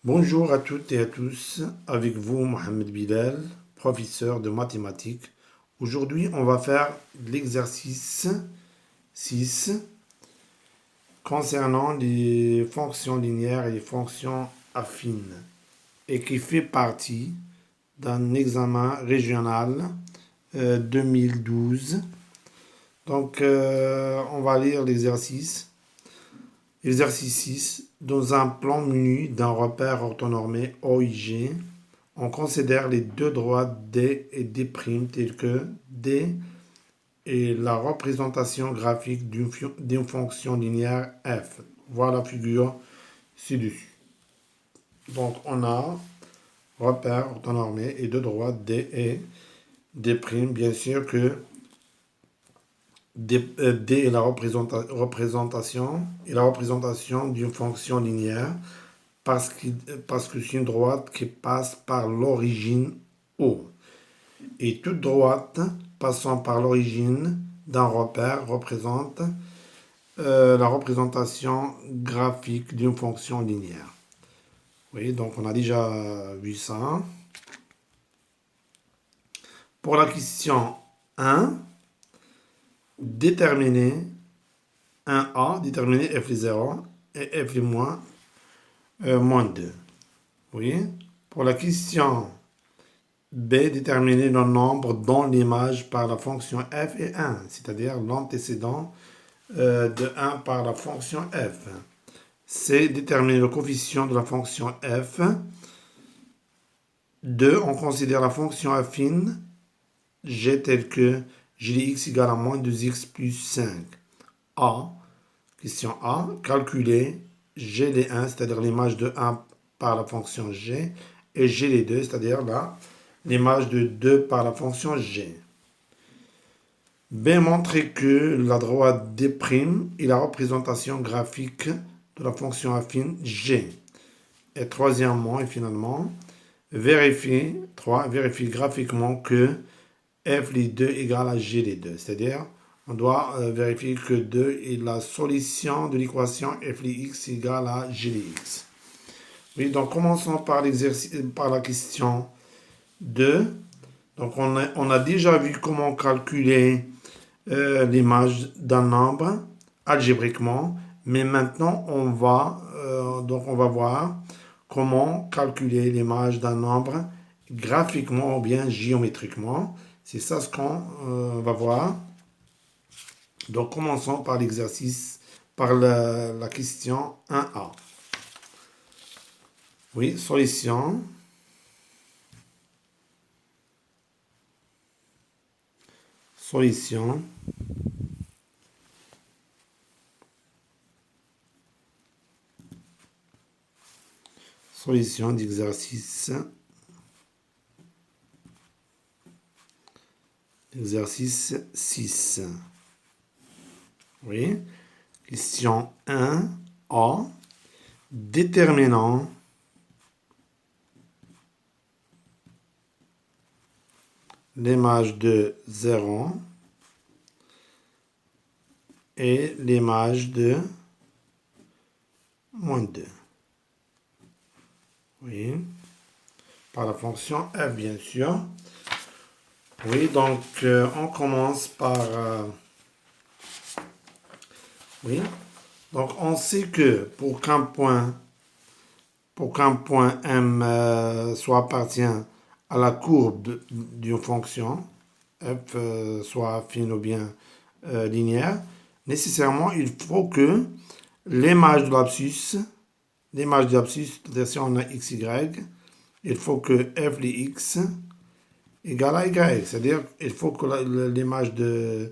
Bonjour à toutes et à tous, avec vous Mohamed Bilal, professeur de mathématiques. Aujourd'hui, on va faire l'exercice 6 concernant les fonctions linéaires et les fonctions affines et qui fait partie d'un examen régional 2012. Donc, on va lire l'exercice. Exercice 6. Dans un plan menu d'un repère orthonormé OIG, on considère les deux droites D et D' tels que D est la représentation graphique d'une fonction linéaire f. Voilà la figure ci-dessus. Donc on a repère orthonormé et deux droites D et D'. Bien sûr que D est la représentation d'une fonction linéaire parce que c'est une droite qui passe par l'origine O. Et toute droite passant par l'origine d'un repère représente la représentation graphique d'une fonction linéaire. Oui, donc on a déjà vu ça. Pour la question 1, déterminer 1A, déterminer f les 0 et f les moins 2. Oui. Pour la question B, déterminer le nombre dans l'image par la fonction f est 1, c'est-à-dire l'antécédent de 1 par la fonction f. C, déterminer le coefficient de la fonction f. 2, on considère la fonction affine g telle que g de x égale à moins 2x plus 5. A, question A, calculer g les 1, c'est-à-dire l'image de 1 par la fonction g, et g les 2, c'est-à-dire l'image de 2 par la fonction g. B, montrer que la droite D' est la représentation graphique de la fonction affine g. Et troisièmement et finalement, vérifier graphiquement que f les 2 égale à g les 2. C'est-à-dire, on doit vérifier que 2 est la solution de l'équation f les x égale à g les x. Oui, donc commençons par la question 2. Donc on a déjà vu comment calculer l'image d'un nombre algébriquement, mais maintenant on va voir comment calculer l'image d'un nombre graphiquement ou bien géométriquement. C'est ça ce qu'on va voir. Donc commençons par l'exercice, par la question 1A. Oui, solution. Solution. Solution d'exercice. Exercice 6. Oui. Question 1A. Déterminant l'image de 0 et l'image de moins 2. Oui. Par la fonction f, bien sûr. Oui, donc on commence par... oui. Donc on sait que pour qu'un point M soit appartient à la courbe d'une fonction, f soit affine ou bien linéaire, nécessairement il faut que l'image de l'abscisse, c'est-à-dire si on a xy, il faut que f de x égale à y, c'est-à-dire il faut que l'image de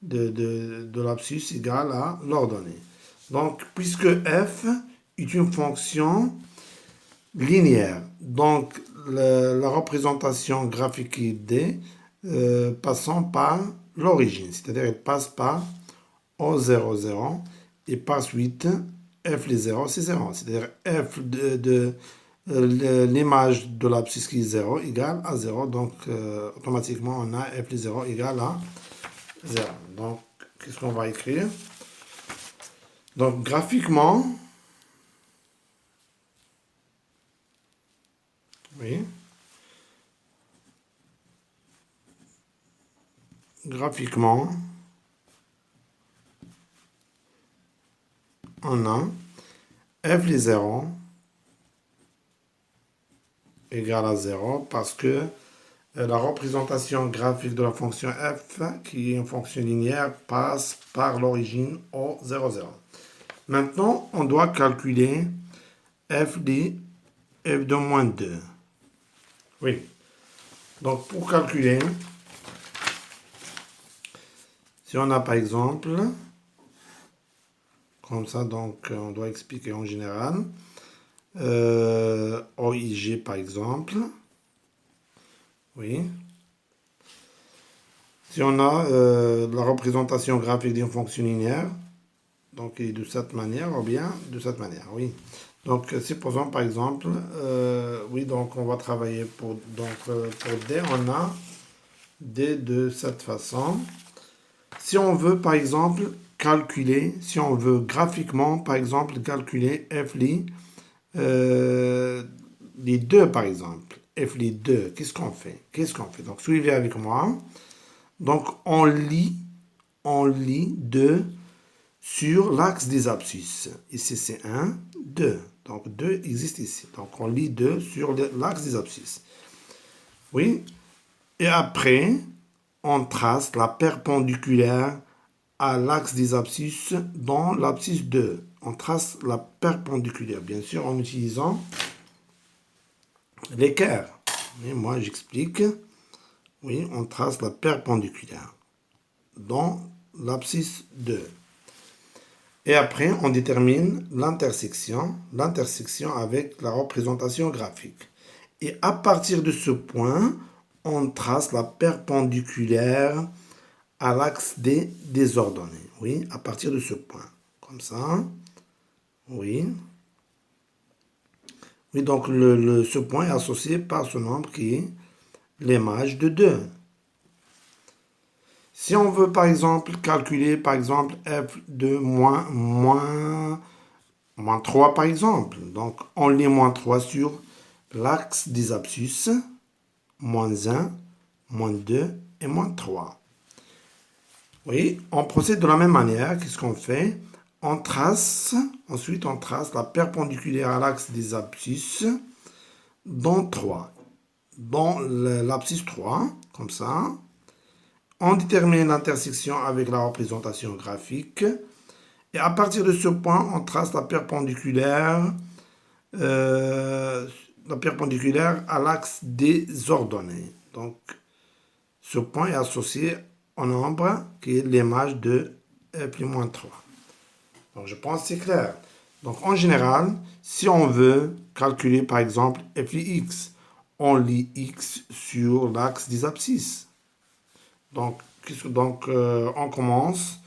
l'abscisse égale à l'ordonnée. Donc, puisque f est une fonction linéaire, donc la représentation graphique est d passant par l'origine, c'est-à-dire elle passe par O0, 0, et par suite f les 0, c'est 0, c'est-à-dire f l'image de l'abscisse qui est 0 égale à 0, donc automatiquement on a f les 0 égale à 0. Donc, qu'est-ce qu'on va écrire? Donc, graphiquement, graphiquement, on a f les 0 égale à 0 parce que la représentation graphique de la fonction f, qui est une fonction linéaire, passe par l'origine au 0, 0. Maintenant, on doit calculer f de moins 2. Oui. Donc, pour calculer, si on a par exemple, comme ça, donc on doit expliquer en général, OIG par exemple, oui. Si on a la représentation graphique d'une fonction linéaire, donc de cette manière ou bien de cette manière, oui. Donc, supposons par exemple, oui, donc on va travailler pour D, on a D de cette façon. Si on veut par exemple calculer, si on veut graphiquement par exemple calculer f les 2 par exemple, f les 2, qu'est-ce qu'on fait? Donc suivez avec moi. Donc on lit 2 sur l'axe des abscisses. Ici c'est 1, 2. Donc 2 existe ici. Donc on lit 2 sur l'axe des abscisses. Oui. Et après, on trace la perpendiculaire à l'axe des abscisses dans l'abscisse 2. On trace la perpendiculaire, bien sûr, en utilisant l'équerre. Mais moi, j'explique. Oui, on trace la perpendiculaire dans l'abscisse 2. Et après, on détermine l'intersection avec la représentation graphique. Et à partir de ce point, on trace la perpendiculaire à l'axe des désordonnés. Oui, à partir de ce point. Comme ça. Oui. Oui, donc ce point est associé par ce nombre qui est l'image de 2. Si on veut, par exemple, calculer, par exemple, f de moins 3, par exemple. Donc, on lit moins 3 sur l'axe des abscisses, moins 1, moins 2 et moins 3. Oui, on procède de la même manière. Qu'est-ce qu'on fait? Ensuite on trace la perpendiculaire à l'axe des abscisses dans 3. Dans l'abscisse 3, comme ça. On détermine l'intersection avec la représentation graphique. Et à partir de ce point, on trace la perpendiculaire à l'axe des ordonnées. Donc, ce point est associé au nombre qui est l'image de f plus moins 3. Donc, je pense que c'est clair. Donc, en général, si on veut calculer, par exemple, f x, on lit x sur l'axe des abscisses. Donc, on commence.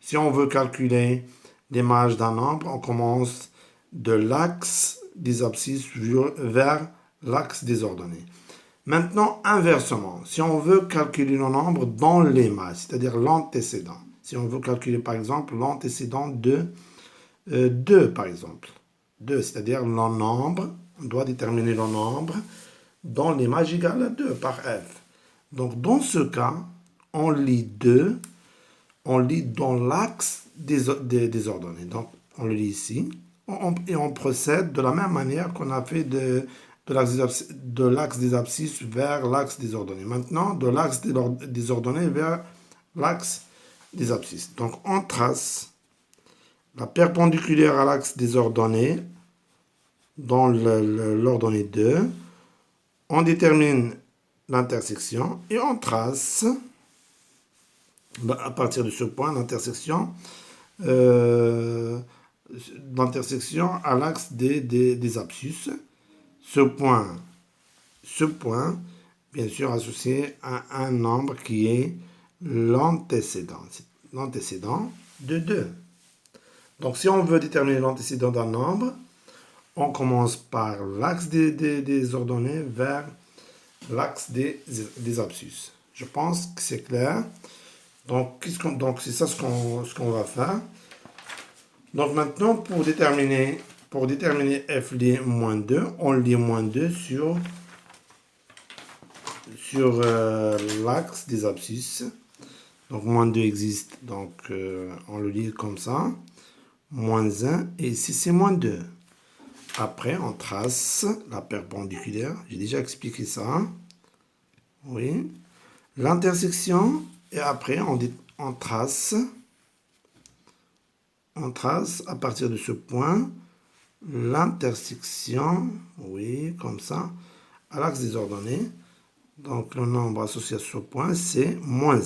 Si on veut calculer l'image d'un nombre, on commence de l'axe des abscisses vers l'axe des ordonnées. Maintenant, inversement, si on veut calculer le nombre dans l'image, c'est-à-dire l'antécédent, si on veut calculer par exemple l'antécédent de 2, par exemple, 2, c'est-à-dire le nombre, on doit déterminer le nombre dans l'image égale à 2 par f. Donc, dans ce cas, on lit 2, on lit dans l'axe des ordonnées. Donc, on le lit ici. Et on procède de la même manière qu'on a fait de l'axe des abscisses vers l'axe des ordonnées. Maintenant, de l'axe des ordonnées vers l'axe des abscisses. Donc, on trace la perpendiculaire à l'axe des ordonnées dans l'ordonnée 2. On détermine l'intersection et on trace à partir de ce point l'intersection à l'axe des abscisses. Ce point, bien sûr, associé à un nombre qui est l'antécédent de 2. Donc, si on veut déterminer l'antécédent d'un nombre, on commence par l'axe des ordonnées vers l'axe des abscisses. Je pense que c'est clair. Donc, c'est ça ce qu'on va faire. Donc, maintenant, pour déterminer f lit moins 2, on lit moins 2 sur l'axe des abscisses. Donc, moins 2 existe, donc on le lit comme ça. Moins 1, et ici c'est moins 2. Après, on trace la perpendiculaire. J'ai déjà expliqué ça. Oui. L'intersection, et après, on trace à partir de ce point l'intersection, oui, comme ça, à l'axe des ordonnées. Donc, le nombre associé à ce point, c'est moins 1.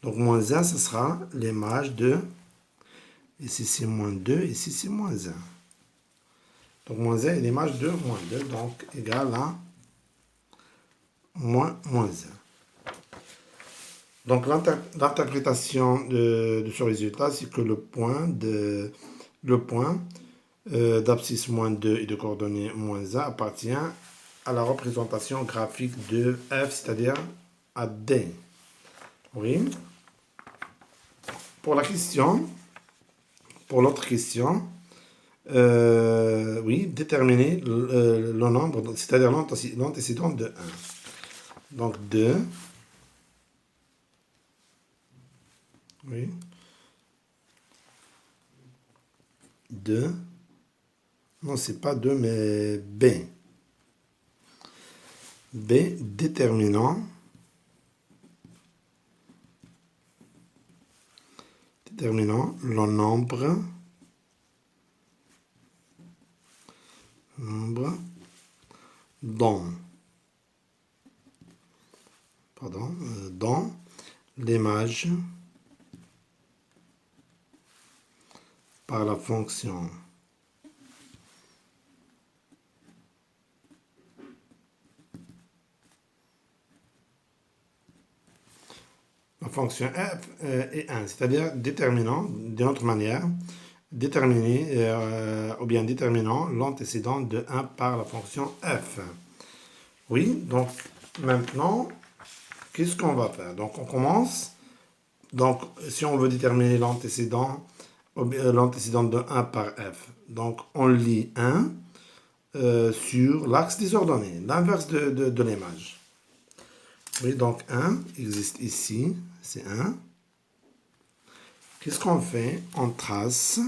Donc, moins 1, ce sera l'image de... Ici, c'est moins 2, ici, c'est moins 1. Donc, moins 1 est l'image de moins 2, donc égal à moins 1. Donc, l'interprétation de ce résultat, c'est que le point d'abscisse moins 2 et de coordonnées moins 1 appartient à la représentation graphique de f, c'est-à-dire à D. Oui. Pour l'autre question, oui, déterminer le nombre, c'est-à-dire l'antécédent de 1. Donc 2, oui, 2, non, c'est pas 2, mais B. B, déterminant le nombre dans l'image par la fonction f est 1, c'est-à-dire déterminant, d'une autre manière, déterminer ou bien déterminant l'antécédent de 1 par la fonction f. Oui, donc maintenant, qu'est-ce qu'on va faire? Donc on commence. Donc si on veut déterminer l'antécédent de 1 par f, donc on lit 1 sur l'axe des ordonnées, l'inverse de l'image. Oui, donc 1 existe ici, c'est 1. Qu'est-ce qu'on fait? On trace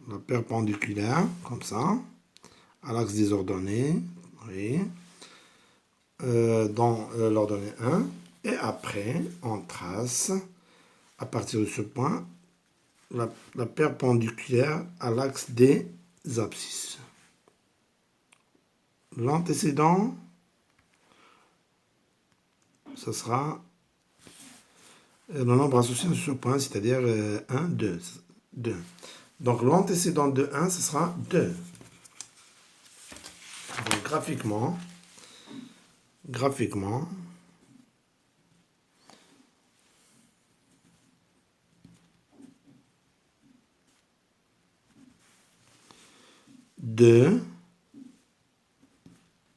la perpendiculaire, comme ça, à l'axe des ordonnées, oui, dans l'ordonnée 1. Et après, on trace, à partir de ce point, la perpendiculaire à l'axe des abscisses. L'antécédent, ce sera le nombre associé à ce point, c'est-à-dire 1, 2. Donc l'antécédent de 1, ce sera 2. Donc graphiquement, 2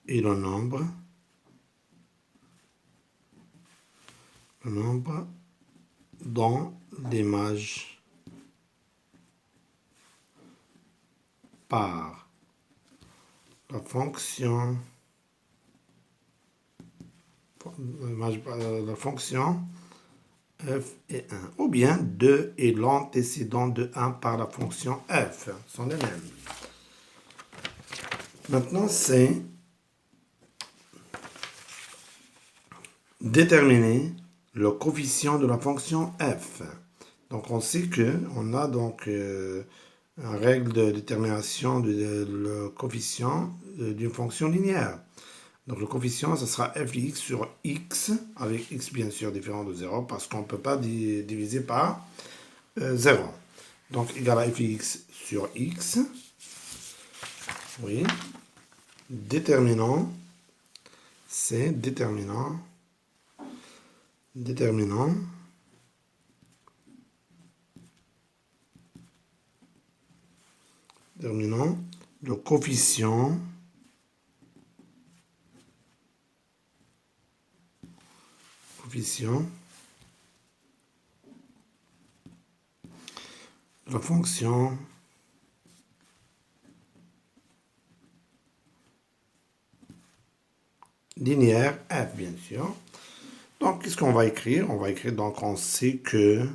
est le nombre dans l'image par la fonction f est 1. Ou bien 2 est l'antécédent de 1 par la fonction f. Ce sont les mêmes. Maintenant, c'est déterminer le coefficient de la fonction f. Donc, on sait qu'on a donc une règle de détermination le coefficient d'une fonction linéaire. Donc, le coefficient, ce sera f de x sur x, avec x bien sûr différent de 0, parce qu'on ne peut pas diviser par 0. Donc, égal à f de x sur x. Oui. Déterminant, c'est déterminant le coefficient de la fonction linéaire f, bien sûr. Donc, qu'est-ce qu'on va écrire? On va écrire, donc, on sait que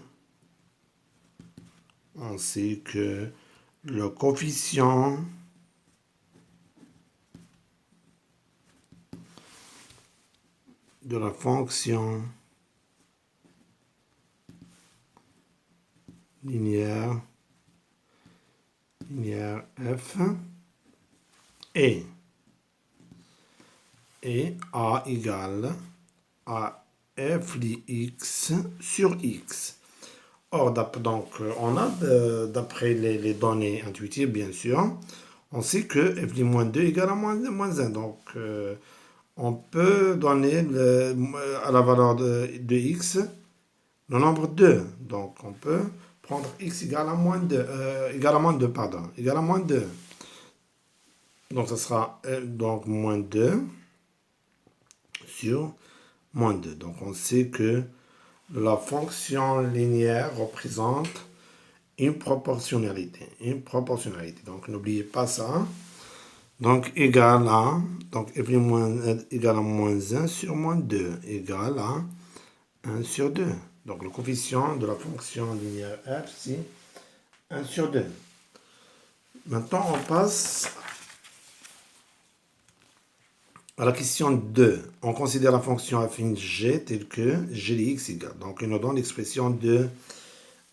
le coefficient de la fonction linéaire f est A égale à f de x sur x. Or, donc, on a, d'après les données intuitives, bien sûr, on sait que f de moins 2 égale à moins 1. Donc, on peut donner à la valeur de x le nombre 2. Donc, on peut prendre x égale à moins 2, égale à moins 2. Donc, ça sera donc moins 2 sur moins 2. Donc, on sait que la fonction linéaire représente une proportionnalité. Donc, n'oubliez pas ça. Donc, égal à, donc, f égale à moins 1 sur moins 2, égal à 1 sur 2. Donc, le coefficient de la fonction linéaire f, c'est 1 sur 2. Maintenant, on passe à la question 2. On considère la fonction affine g telle que g de x égale. Donc, il nous donne l'expression de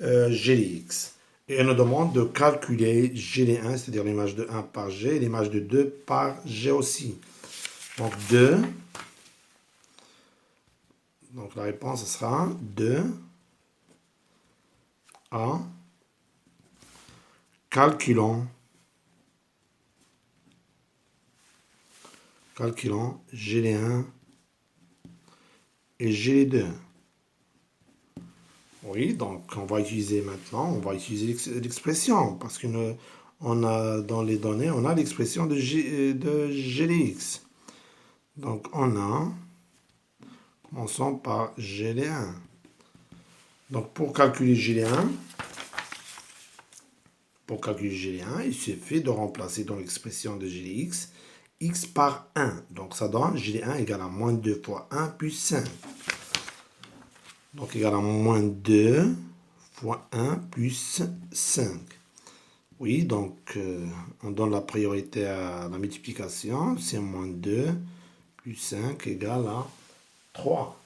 g de x. Et elle nous demande de calculer g de 1, c'est-à-dire l'image de 1 par g, et l'image de 2 par g aussi. Donc 2. Donc la réponse sera 2 à calculons g de 1 et g de 2. Oui, donc on va utiliser l'expression, parce que on a dans les données, on a l'expression de g de x. Donc on a, commençons par g de 1. Donc pour calculer g de 1, il suffit de remplacer dans l'expression de g de x, x par 1. Donc ça donne g de 1 égale à moins 2 fois 1 plus 5. Donc égal à moins 2 fois 1 plus 5. Oui, donc on donne la priorité à la multiplication. C'est moins 2 plus 5 égale à 3.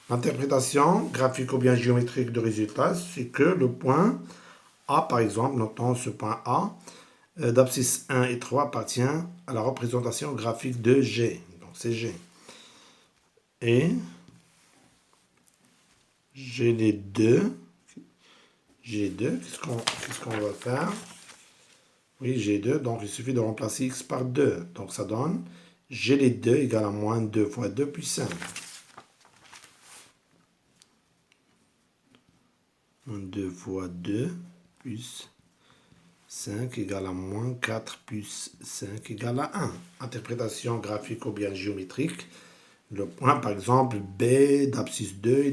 L'interprétation graphique ou bien géométrique du résultat, c'est que le point A, par exemple, notons ce point A, d'abscisse 1 et 3 appartient à la représentation graphique de G. Donc c'est G. Et G les 2. G2, qu'est-ce qu'on va faire? Oui, G2, donc il suffit de remplacer x par 2. Donc ça donne G les 2 égale à moins 2 fois 2 plus 5. Moins 2 fois 2 plus 5 égale à moins 4 plus 5 égale à 1. Interprétation graphique ou bien géométrique. Le point, par exemple, B d'abscisse 2 et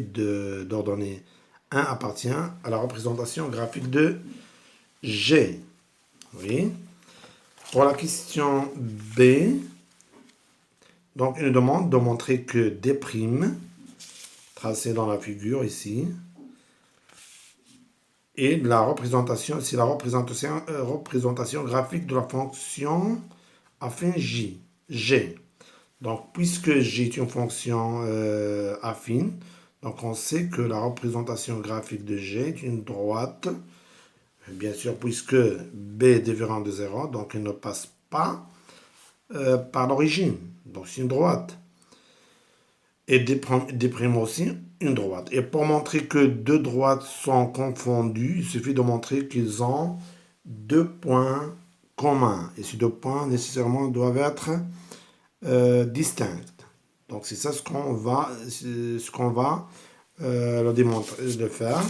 d'ordonnée 1 appartient à la représentation graphique de G. Oui. Pour la question B, donc il nous demande de montrer que D', tracé dans la figure ici, et la représentation, c'est la représentation graphique de la fonction affine G. Donc, puisque G est une fonction affine, donc on sait que la représentation graphique de G est une droite. Bien sûr, puisque B est différent de 0, donc il ne passe pas par l'origine. Donc c'est une droite. Et D' aussi une droite. Et pour montrer que deux droites sont confondues, il suffit de montrer qu'ils ont deux points communs. Et ces deux points nécessairement doivent être distincts. Donc c'est ça ce qu'on va le démontrer, le faire.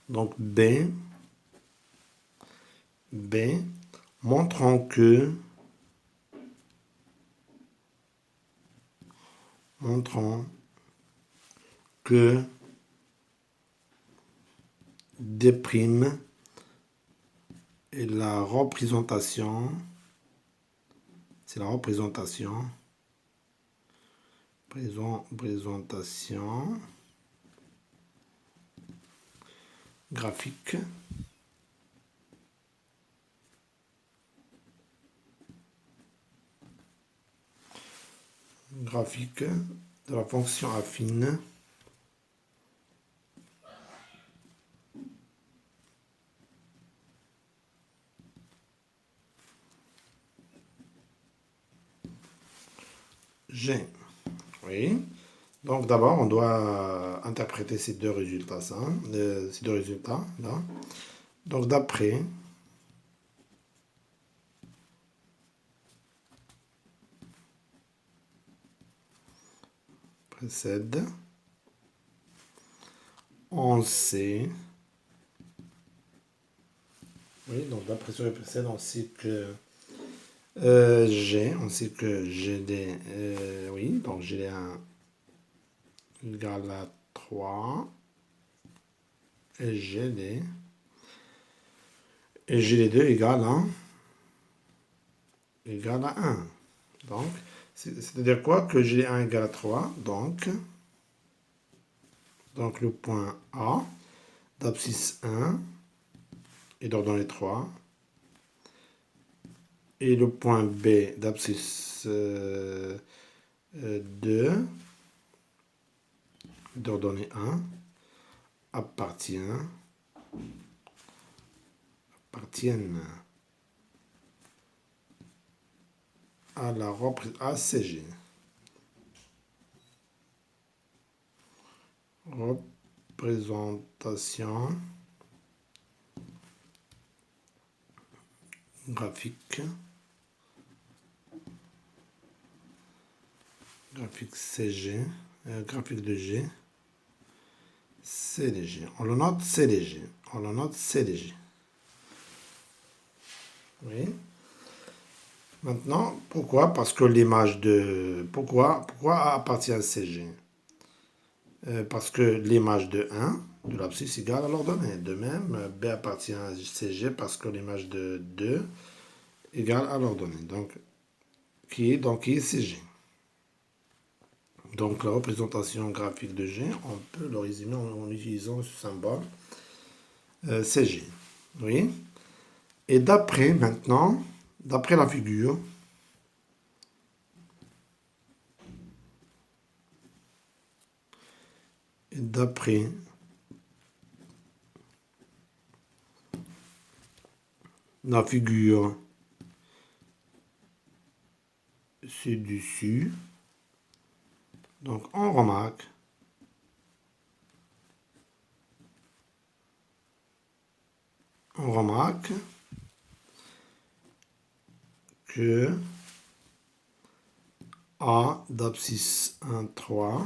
Donc B, montrant que D' est la représentation, Présentation graphique de la fonction affine G. Oui. Donc d'abord, on doit interpréter ces deux résultats, ces deux résultats là. Donc d'après précède, on sait. Oui, donc d'après ce qui précède, on sait que G, on sait que GD, oui, donc GD1 égale à 3 et GD2 égale à 1. Donc, c'est-à-dire quoi? Que GD1 égale à 3, donc le point A d'abscisse 1 est d'ordonnée 3 et le point B d'abscisse 2 d'ordonnée 1 appartiennent à la CG. Représentation graphique CG, graphique de G, CDG. On le note CDG. Oui. Maintenant, pourquoi? Parce que l'image de... Pourquoi A appartient à CG? Parce que l'image de 1 de l'abscisse égale à l'ordonnée. De même, B appartient à CG parce que l'image de 2 égale à l'ordonnée. Donc, qui est CG. Donc, la représentation graphique de G, on peut le résumer en utilisant ce symbole CG. Oui. Et d'après la figure, ci-dessus, donc on remarque que A d'abscisse 1, 3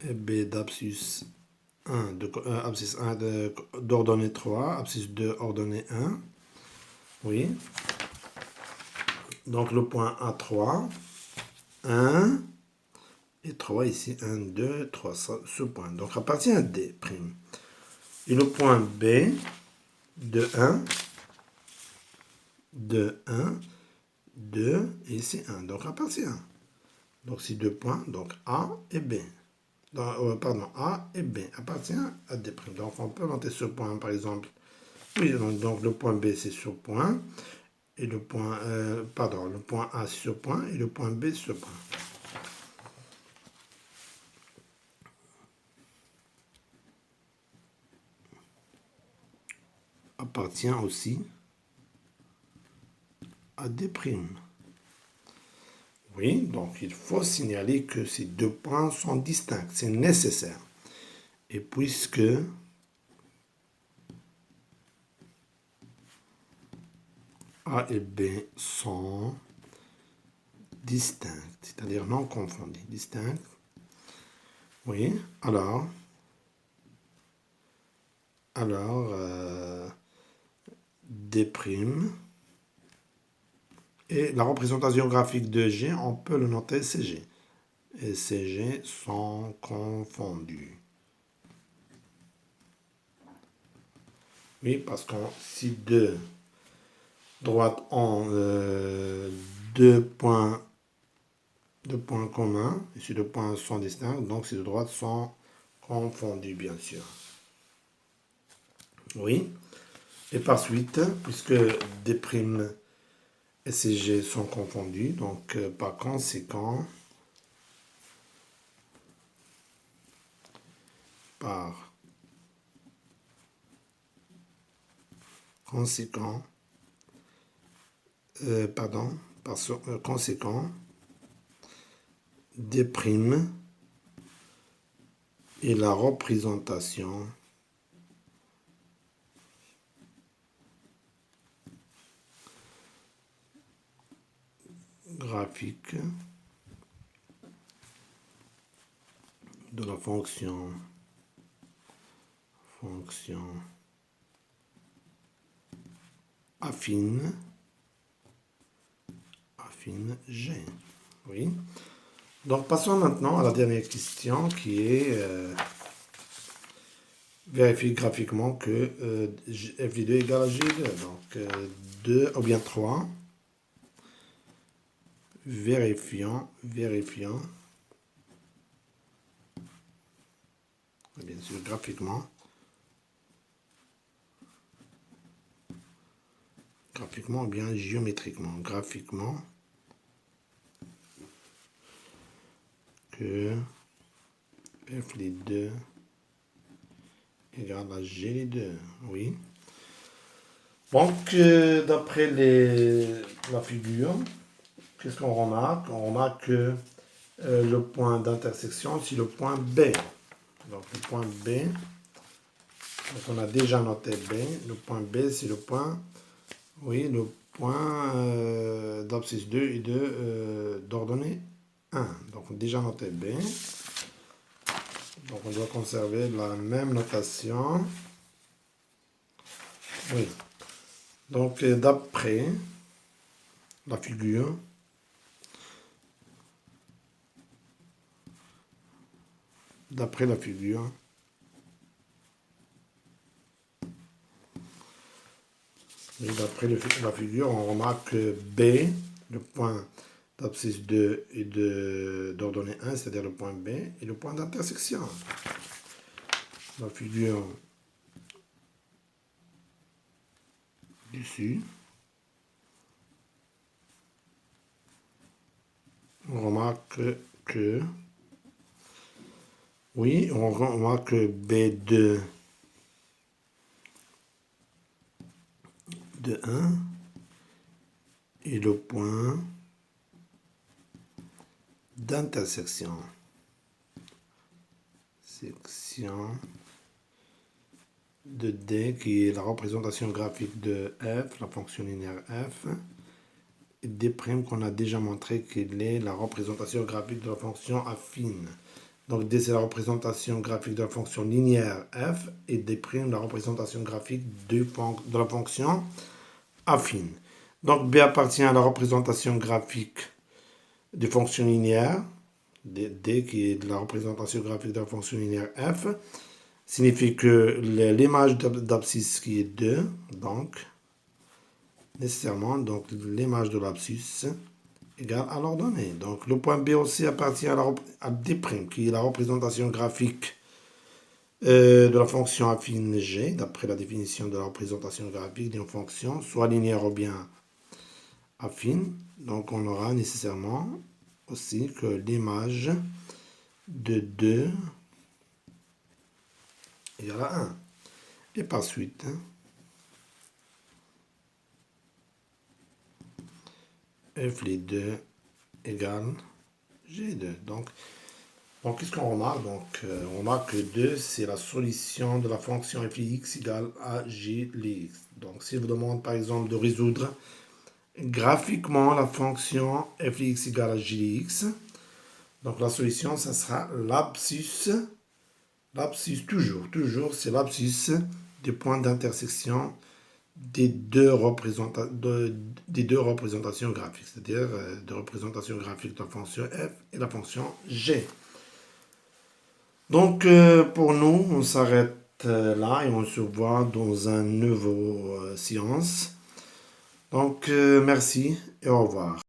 et B d'abscisse 1, abscisse 1 d'ordonnée 3, abscisse 2 ordonnée 1. Oui. Donc le point A3, 1 et 3 ici, 1, 2, 3, ce point. Donc appartient à D'. Et le point B de 1, 2 et ici 1. Donc appartient. Donc ces deux points, donc A et B. A et B appartient à D'. Donc on peut noter ce point par exemple. Oui, donc le point B c'est ce point. Et le point, le point A sur point et le point B sur point. Appartient aussi à D'. Oui, donc il faut signaler que ces deux points sont distincts, c'est nécessaire. Et puisque A et B sont distincts, c'est-à-dire non confondus, distincts, oui, alors D'. Et la représentation graphique de G, on peut le noter CG. Et CG sont confondus. Oui, parce que si deux droites ont deux points deux points communs. Et ces deux points sont distincts, donc ces deux droites sont confondues, bien sûr. Oui. Et par suite, puisque D' et CG sont confondus, donc par conséquent, par conséquent, D' est la représentation graphique de la fonction affine G. Oui. Donc passons maintenant à la dernière question qui est vérifier graphiquement que f de 2 égale à G2. Donc 2 ou bien 3. Vérifiant. Bien sûr, graphiquement ou bien géométriquement. Graphiquement, que f les 2 égale à g les 2. Oui. Donc, d'après la figure, qu'est-ce qu'on remarque? On remarque que le point d'intersection, c'est le point B. Donc, le point B, donc on a déjà noté B. Le point B, c'est le point, oui, le point d'abscisse 2 et d'ordonnée 1. Donc, on a déjà noté B. Donc, on doit conserver la même notation. Oui. Donc, d'après la figure, d'après la figure, on remarque que B, le point d'abscisse 2 et d'ordonnée 1, c'est-à-dire le point B, et le point d'intersection. La figure dessus, on remarque que, oui, on remarque que B2 de 1 est le point d'intersection. Section de D qui est la représentation graphique de f, la fonction linéaire f, et D' qu'on a déjà montré qu'il est la représentation graphique de la fonction affine. Donc D c'est la représentation graphique de la fonction linéaire f et D' la représentation graphique de la fonction affine. Donc B appartient à la représentation graphique de fonction linéaire, D qui est la représentation graphique de la fonction linéaire f, signifie que l'image d'abscisse qui est 2, donc nécessairement donc l'image de l'abscisse égale à l'ordonnée. Donc le point B aussi appartient à D', qui est la représentation graphique de la fonction affine G, d'après la définition de la représentation graphique d'une fonction, soit linéaire ou bien affine. Donc on aura nécessairement aussi que l'image de 2 égale à 1. Et par suite, f les 2 égale g2. Donc qu'est-ce qu'on remarque? On remarque que 2, c'est la solution de la fonction f x égale à g les x. Donc, si je vous demande, par exemple, de résoudre graphiquement la fonction f x égale à g les x, donc la solution, ça sera l'abscisse, toujours, c'est l'abscisse des points d'intersection des deux représentations graphiques, c'est-à-dire de représentation graphique de la fonction f et la fonction g. Donc, pour nous, on s'arrête là et on se voit dans un nouveau séance. Donc, merci et au revoir.